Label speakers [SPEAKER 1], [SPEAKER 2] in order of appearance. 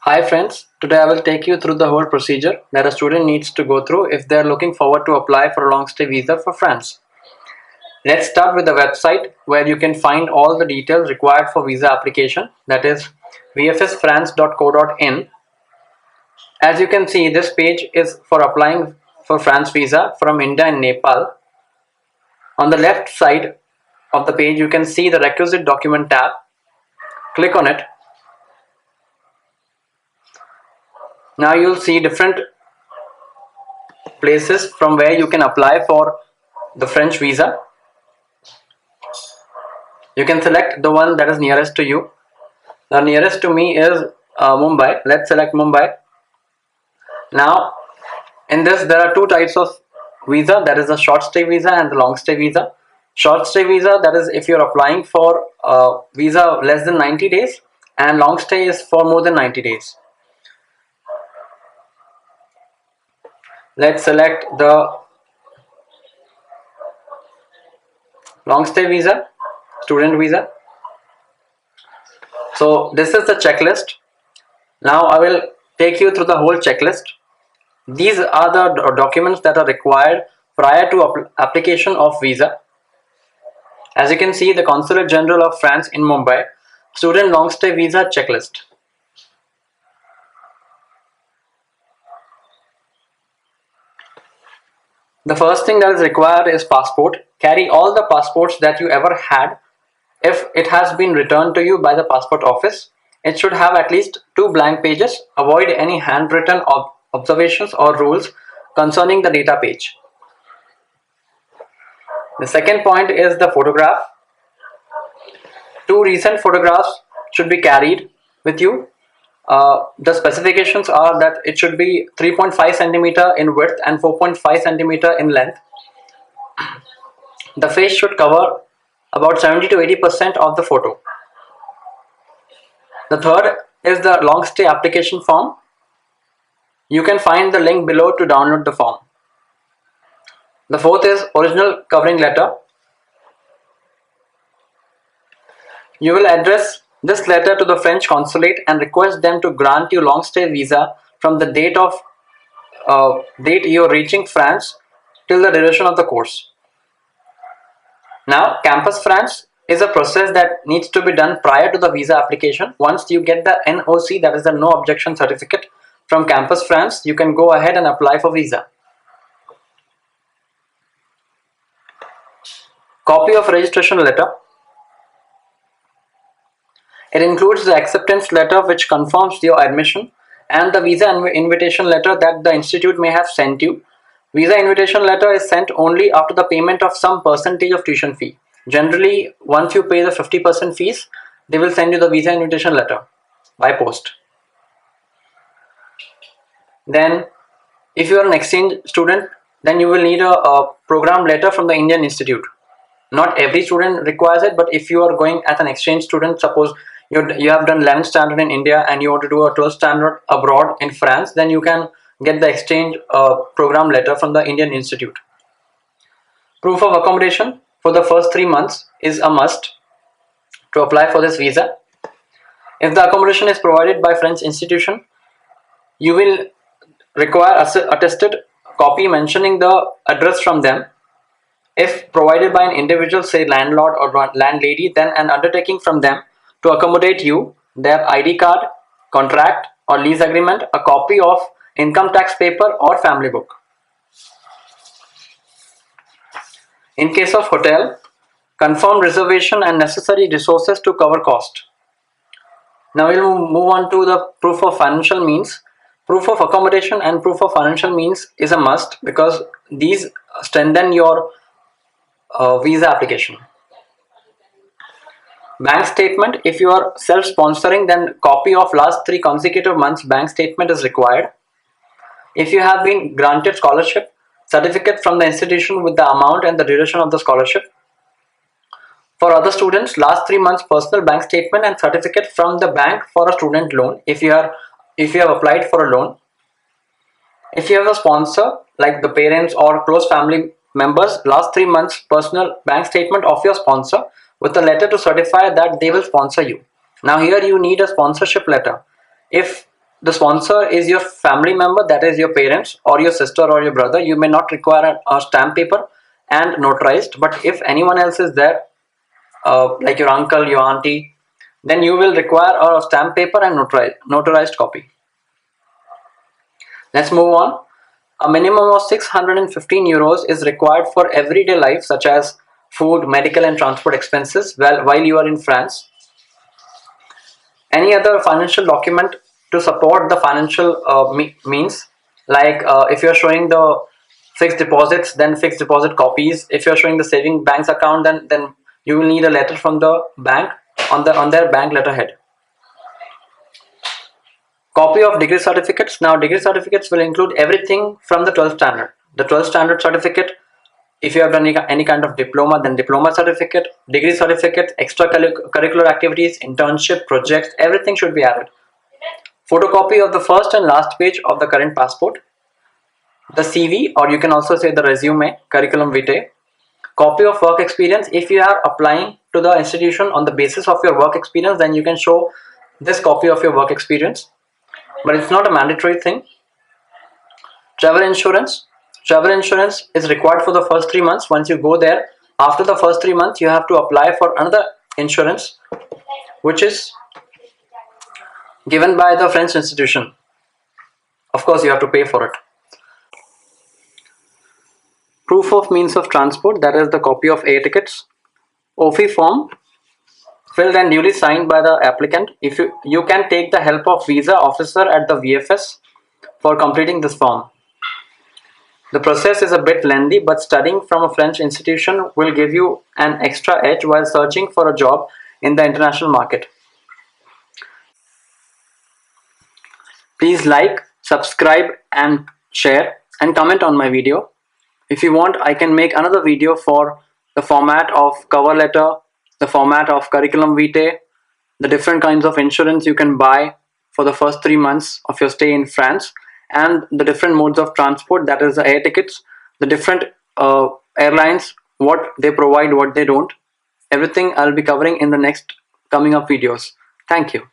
[SPEAKER 1] Hi friends, today I will take you through the whole procedure that a student needs to go through if they are looking forward to apply for a long stay visa for France. Let's start with the website where you can find all the details required for visa application, that is vfsfrance.co.in. As you can see, this page is for applying for France visa from India and Nepal. On the left side of the page you can see the requisite document tab. Click on it. Now you'll see different places from where you can apply for the French visa. You can select the one that is nearest to you. The nearest to me is Mumbai. Let's select Mumbai. Now in this there are two types of visa, that is the short stay visa and the long stay visa. Short stay visa, that is if you're applying for visa less than 90 days, and long stay is for more than 90 days. Let's select the long stay visa, student visa. So this is the checklist. Now I will take you through the whole checklist. These are the documents that are required prior to application of visa. As you can see, the Consulate General of France in Mumbai, student long stay visa checklist. The first thing that is required is passport. Carry all the passports that you ever had. If it has been returned to you by the passport office, it should have at least 2 blank pages. Avoid any handwritten observations or rules concerning the data page. The second point is the photograph. 2 recent photographs should be carried with you. The specifications are that it should be 3.5 centimeter in width and 4.5 centimeter in length. The face should cover about 70 to 80% of the photo. The third is the long stay application form. You can find the link below to download the form. The fourth is original covering letter. You will address this letter to the French consulate and request them to grant you long stay visa from the date you are reaching France till the duration of the course. Now, Campus France is a process that needs to be done prior to the visa application. Once you get the NOC, that is the no objection certificate from Campus France, you can go ahead and apply for visa. Copy of registration letter. It includes the acceptance letter which confirms your admission and the visa invitation letter that the institute may have sent you. Visa invitation letter is sent only after the payment of some percentage of tuition fee. Generally, once you pay the 50% fees, they will send you the visa invitation letter by post. Then, if you are an exchange student, then you will need a program letter from the Indian Institute. Not every student requires it, but if you are going as an exchange student, suppose you have done 11th standard in India and you want to do a 12th standard abroad in France, then you can get the exchange program letter from the Indian Institute. Proof of accommodation for the first 3 months is a must to apply for this visa. If the accommodation is provided by French institution, you will require attested copy mentioning the address from them. If provided by an individual, say landlord or landlady, then an undertaking from them to accommodate you, their ID card, contract or lease agreement, a copy of income tax paper or family book. In case of hotel, confirm reservation and necessary resources to cover cost. Now we will move on to the proof of financial means. Proof of accommodation and proof of financial means is a must because these strengthen your visa application. Bank statement. If you are self-sponsoring, then copy of last 3 consecutive months bank statement is required. If you have been granted scholarship, certificate from the institution with the amount and the duration of the scholarship. For other students, last 3 months personal bank statement and certificate from the bank for a student loan if you have applied for a loan. If you have a sponsor like the parents or close family members, last 3 months personal bank statement of your sponsor with a letter to certify that they will sponsor you. Now here you need a sponsorship letter. If the sponsor is your family member, that is your parents or your sister or your brother, you may not require a stamp paper and notarized. But if anyone else is there, like your uncle, your auntie, then you will require a stamp paper and notarized copy. Let's move on. A minimum of 615 euros is required for everyday life, such as food, medical, and transport expenses while you are in France. Any other financial document to support the financial means, like if you're showing the fixed deposits, then fixed deposit copies. If you're showing the saving banks account, then you will need a letter from the bank on their bank letterhead. Copy of degree certificates. Now degree certificates will include everything from the 12th standard. The 12th standard certificate, if you have done any kind of diploma, then diploma certificate, degree certificate, extracurricular activities, internship, projects, everything should be added. Photocopy of the first and last page of the current passport, the CV, or you can also say the resume, curriculum vitae, copy of work experience. If you are applying to the institution on the basis of your work experience, then you can show this copy of your work experience, but it's not a mandatory thing. Travel insurance. Travel insurance is required for the first 3 months. Once you go there, after the first 3 months, you have to apply for another insurance, which is given by the French institution. Of course, you have to pay for it. Proof of means of transport, that is the copy of air tickets. OFI form, filled and duly signed by the applicant. If you can take the help of visa officer at the VFS for completing this form. The process is a bit lengthy, but studying from a French institution will give you an extra edge while searching for a job in the international market. Please like, subscribe and share and comment on my video. If you want, I can make another video for the format of cover letter, the format of curriculum vitae, the different kinds of insurance you can buy for the first 3 months of your stay in France, and the different modes of transport, that is the air tickets, the different airlines, what they provide, what they don't. Everything I'll be covering in the next coming up videos. Thank you.